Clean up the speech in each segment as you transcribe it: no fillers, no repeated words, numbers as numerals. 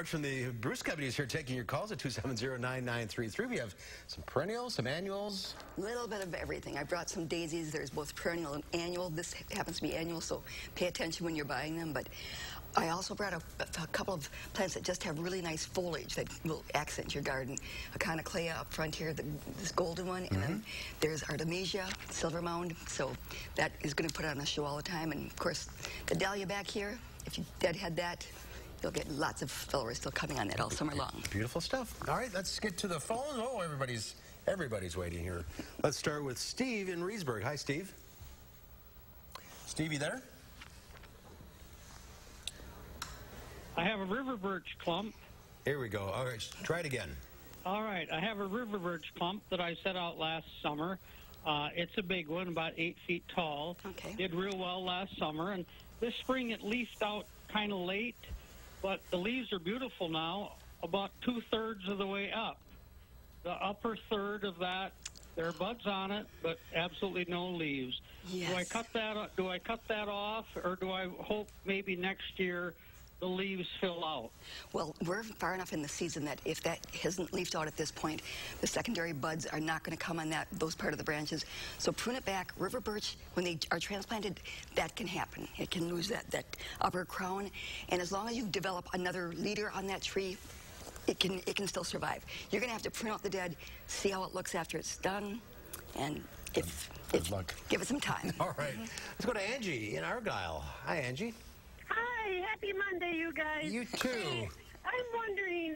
Barcz from the Bruce Company is here taking your calls at 270-9933. We have some perennials, some annuals. A little bit of everything. I brought some daisies. There's both perennial and annual. This happens to be annual, so pay attention when you're buying them. But I also brought a couple of plants that just have really nice foliage that will accent your garden. A conoclea up front here, this golden one, and then there's artemisia, silver mound. So that is going to put on a show all the time. And of course, the dahlia back here, if you deadhead that, you'll get lots of flowers still coming on that all summer long. Beautiful stuff. All right, let's get to the phones. Oh, everybody's waiting here. Let's start with Steve in Reedsburg. Hi, Steve. Steve, you there? I have a river birch clump. Here we go. All right, try it again. All right, I have a river birch clump that I set out last summer. It's a big one, about 8 feet tall. Okay. Did real well last summer, and this spring it leafed out kind of late, but the leaves are beautiful now, about 2/3 of the way up. The upper third of that, there are buds on it, but absolutely no leaves. Yes. Do I cut that off, or do I hope maybe next year the leaves fill out? Well, we're far enough in the season that if that hasn't leafed out at this point, the secondary buds are not going to come on those part of the branches. So prune it back. River birch, when they are transplanted, that can happen. It can lose that upper crown, and as long as you develop another leader on that tree, it can still survive. You're going to have to prune out the dead, see how it looks after it's done, and Good luck. Give it some time. All right, let's go to Angie in Argyle. Hi, Angie. Hi, happy Monday, you guys. You too. I'm wondering,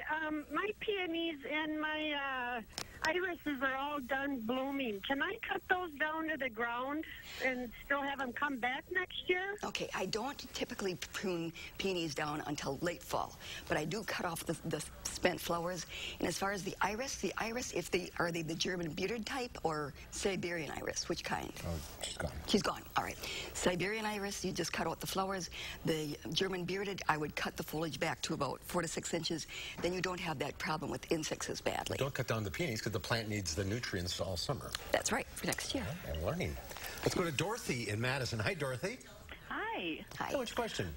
my peonies and my irises are all done blooming. Can I cut those down to the ground and still have them come back next year? Okay, I don't typically prune peonies down until late fall, but I do cut off the spent flowers. And as far as the iris, are they the German bearded type or Siberian iris? Which kind? Oh, she's gone. She's gone. All right. Siberian iris, you just cut out the flowers. The German bearded, I would cut the foliage back to about 4 to 6 inches. Then you don't have that problem with insects as badly. Don't cut down the peonies because the plant needs the nutrients all summer. That's right, for next year. I'm learning. Let's go to Dorothy in Madison. Hi, Dorothy. Hi. Hi. So, what's your question?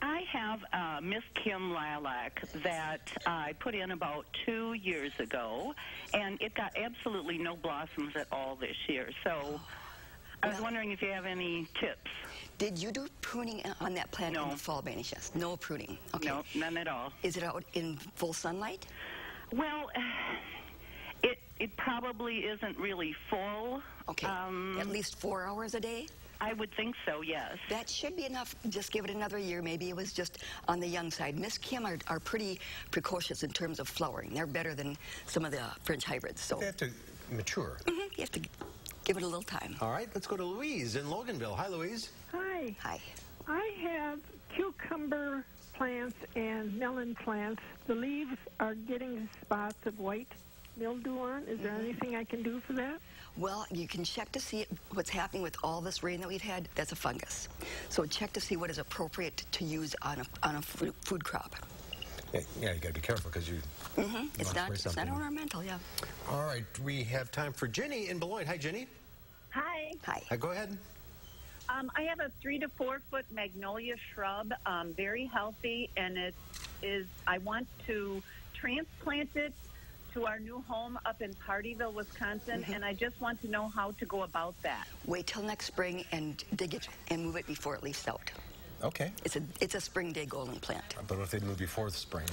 I have Miss Kim lilac that I put in about 2 years ago, and it got absolutely no blossoms at all this year. So I was wondering if you have any tips. Did you do pruning on that plant No. in the fall, by any chance? No pruning. Okay. No, none at all. Is it out in full sunlight? Well, it probably isn't really full. Okay. At least 4 hours a day? I would think so, yes. That should be enough. Just give it another year. Maybe it was just on the young side. Miss Kim are pretty precocious in terms of flowering. They're better than some of the French hybrids. So They have to mature. you have to give it a little time. All right, let's go to Louise in Loganville. Hi, Louise. Hi. Hi. I have cucumber plants and melon plants. The leaves are getting spots of white mildew on. Is there anything I can do for that? Well, you can check to see what's happening with all this rain that we've had. That's a fungus. So check to see what is appropriate to use on a food crop. Yeah, you got to be careful because you. It's not ornamental, yeah. All right, we have time for Jenny in Beloit. Hi, Jenny. Hi. Hi. Go ahead. I have a 3 to 4 foot magnolia shrub, very healthy, and I want to transplant it to our new home up in Partyville, Wisconsin, and I just want to know how to go about that. Wait till next spring and dig it and move it before it leaves out. Okay. It's a spring day golden plant. But what if they move before the spring?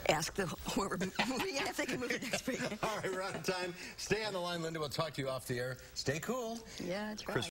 Ask whoever moving it if they can move it next spring. All right, we're out of time. Stay on the line, Linda. We'll talk to you off the air. Stay cool. Yeah, that's right. Chris